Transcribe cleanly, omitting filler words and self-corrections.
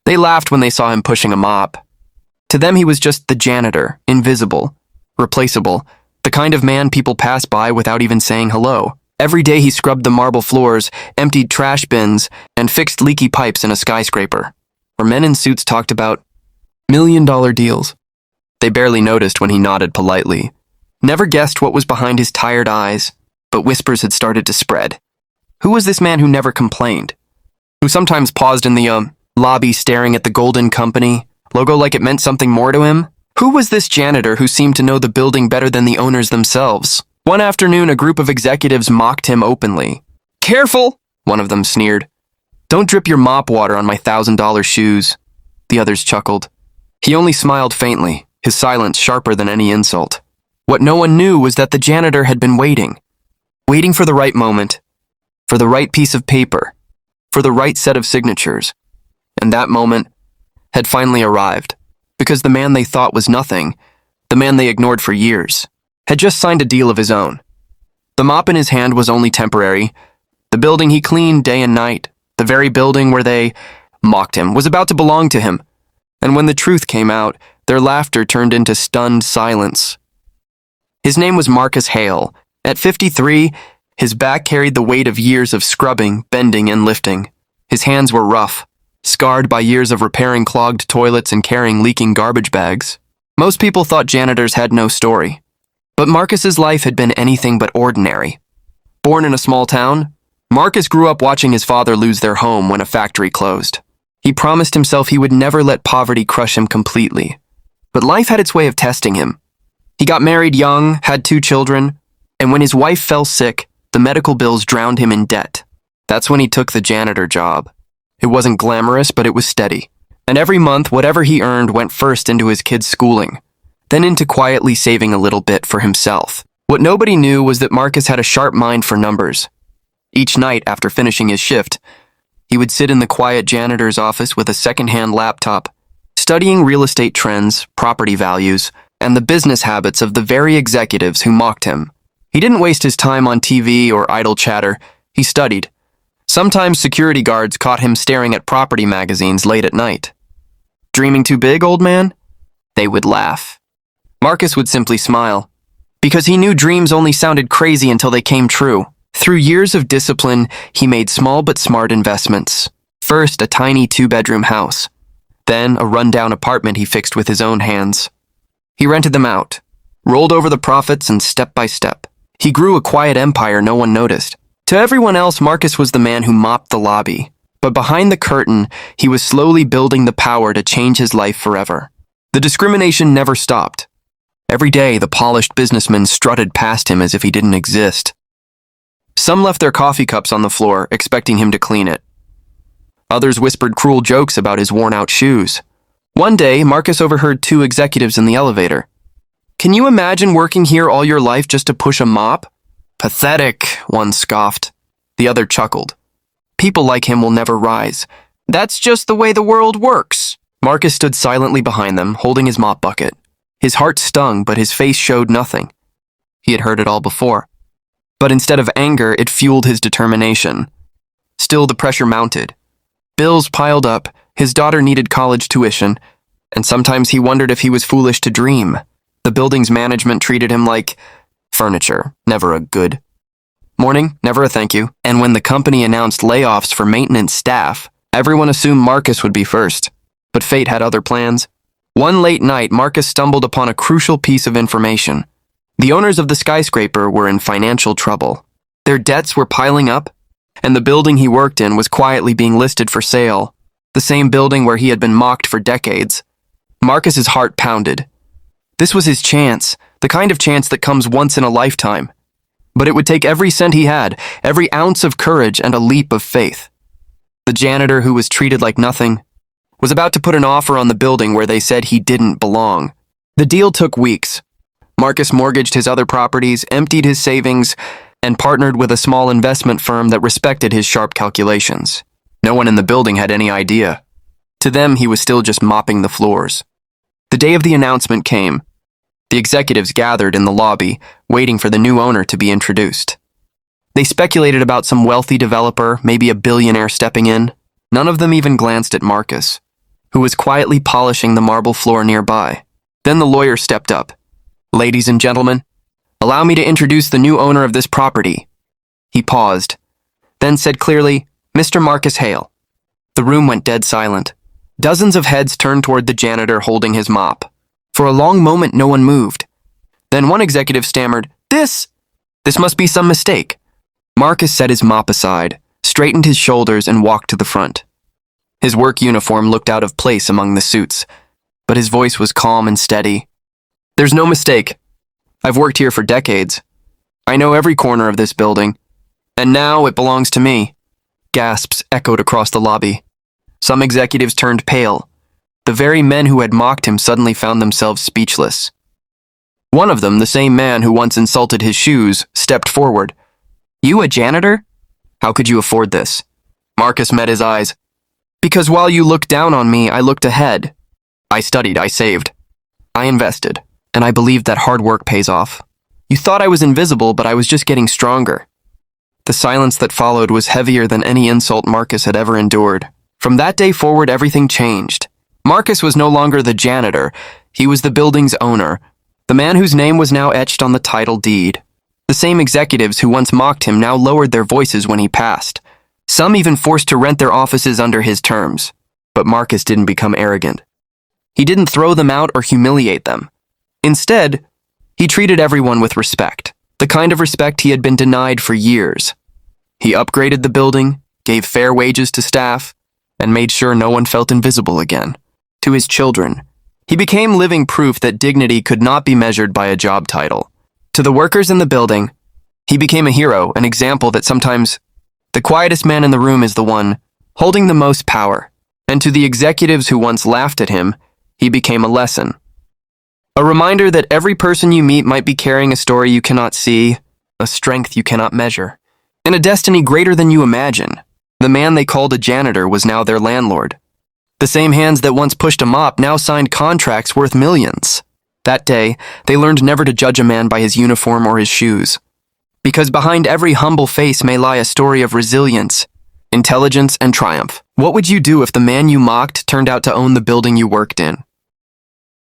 They laughed when they saw him pushing a mop. To them, he was just the janitor, invisible, replaceable, the kind of man people pass by without even saying hello. Every day he scrubbed the marble floors, emptied trash bins, and fixed leaky pipes in a skyscraper, where men in suits talked about million-dollar deals. They barely noticed when he nodded politely, never guessed what was behind his tired eyes, but whispers had started to spread. Who was this man who never complained? Who sometimes paused in the, lobby staring at the Golden Company logo like it meant something more to him? Who was this janitor who seemed to know the building better than the owners themselves? One afternoon, a group of executives mocked him openly. "Careful!" one of them sneered. "Don't drip your mop water on my $1,000 shoes." The others chuckled. He only smiled faintly, his silence sharper than any insult. What no one knew was that the janitor had been waiting for the right moment, for the right piece of paper, for the right set of signatures. And that moment had finally arrived, because the man they thought was nothing, the man they ignored for years, had just signed a deal of his own. The mop in his hand was only temporary. The building he cleaned day and night, the very building where they mocked him, was about to belong to him. And when the truth came out, their laughter turned into stunned silence. His name was Marcus Hale. At 53, his back carried the weight of years of scrubbing, bending, and lifting. His hands were rough, scarred by years of repairing clogged toilets and carrying leaking garbage bags. Most people thought janitors had no story. But Marcus's life had been anything but ordinary. Born in a small town, Marcus grew up watching his father lose their home when a factory closed. He promised himself he would never let poverty crush him completely. But life had its way of testing him. He got married young, had 2 children, and when his wife fell sick, the medical bills drowned him in debt. That's when he took the janitor job. It wasn't glamorous, but it was steady. And every month, whatever he earned went first into his kids' schooling, then into quietly saving a little bit for himself. What nobody knew was that Marcus had a sharp mind for numbers. Each night after finishing his shift, he would sit in the quiet janitor's office with a second-hand laptop, studying real estate trends, property values, and the business habits of the very executives who mocked him. He didn't waste his time on TV or idle chatter. He studied. Sometimes security guards caught him staring at property magazines late at night. "Dreaming too big, old man?" They would laugh. Marcus would simply smile, because he knew dreams only sounded crazy until they came true. Through years of discipline, he made small but smart investments. First, a tiny 2-bedroom house. Then, a rundown apartment he fixed with his own hands. He rented them out, rolled over the profits, and step by step, he grew a quiet empire no one noticed. To everyone else, Marcus was the man who mopped the lobby. But behind the curtain, he was slowly building the power to change his life forever. The discrimination never stopped. Every day, the polished businessman strutted past him as if he didn't exist. Some left their coffee cups on the floor, expecting him to clean it. Others whispered cruel jokes about his worn-out shoes. One day, Marcus overheard 2 executives in the elevator. "Can you imagine working here all your life just to push a mop?" "Pathetic," one scoffed. The other chuckled. "People like him will never rise. That's just the way the world works." Marcus stood silently behind them, holding his mop bucket. His heart stung, but his face showed nothing. He had heard it all before. But instead of anger, it fueled his determination. Still, the pressure mounted. Bills piled up, his daughter needed college tuition, and sometimes he wondered if he was foolish to dream. The building's management treated him like furniture, never a good. Morning, never a thank you. And when the company announced layoffs for maintenance staff, everyone assumed Marcus would be first. But fate had other plans. One late night, Marcus stumbled upon a crucial piece of information. The owners of the skyscraper were in financial trouble. Their debts were piling up, and the building he worked in was quietly being listed for sale, the same building where he had been mocked for decades. Marcus's heart pounded. This was his chance, the kind of chance that comes once in a lifetime. But it would take every cent he had, every ounce of courage, and a leap of faith. The janitor, who was treated like nothing, was about to put an offer on the building where they said he didn't belong. The deal took weeks. Marcus mortgaged his other properties, emptied his savings, and partnered with a small investment firm that respected his sharp calculations. No one in the building had any idea. To them, he was still just mopping the floors. The day of the announcement came. The executives gathered in the lobby, waiting for the new owner to be introduced. They speculated about some wealthy developer, maybe a billionaire stepping in. None of them even glanced at Marcus. who was quietly polishing the marble floor nearby. Then the lawyer stepped up. "Ladies and gentlemen, allow me to introduce the new owner of this property." He paused, then said clearly, "Mr. Marcus Hale." The room went dead silent. Dozens of heads turned toward the janitor holding his mop. For a long moment, no one moved. Then one executive stammered, This must be some mistake." Marcus set his mop aside, straightened his shoulders, and walked to the front. His work uniform looked out of place among the suits, but his voice was calm and steady. "There's no mistake. I've worked here for decades. I know every corner of this building, and now it belongs to me." Gasps echoed across the lobby. Some executives turned pale. The very men who had mocked him suddenly found themselves speechless. One of them, the same man who once insulted his shoes, stepped forward. "You a janitor? How could you afford this?" Marcus met his eyes. "Because while you looked down on me, I looked ahead. I studied, I saved. I invested, and I believed that hard work pays off. You thought I was invisible, but I was just getting stronger." The silence that followed was heavier than any insult Marcus had ever endured. From that day forward, everything changed. Marcus was no longer the janitor. He was the building's owner, the man whose name was now etched on the title deed. The same executives who once mocked him now lowered their voices when he passed. Some even forced to rent their offices under his terms. But Marcus didn't become arrogant. He didn't throw them out or humiliate them. Instead, he treated everyone with respect, the kind of respect he had been denied for years. He upgraded the building, gave fair wages to staff, and made sure no one felt invisible again. To his children, he became living proof that dignity could not be measured by a job title. To the workers in the building, he became a hero, an example that sometimes the quietest man in the room is the one holding the most power. And to the executives who once laughed at him, he became a lesson. A reminder that every person you meet might be carrying a story you cannot see, a strength you cannot measure, and a destiny greater than you imagine. The man they called a janitor was now their landlord. The same hands that once pushed a mop now signed contracts worth millions. That day, they learned never to judge a man by his uniform or his shoes. Because behind every humble face may lie a story of resilience, intelligence, and triumph. What would you do if the man you mocked turned out to own the building you worked in?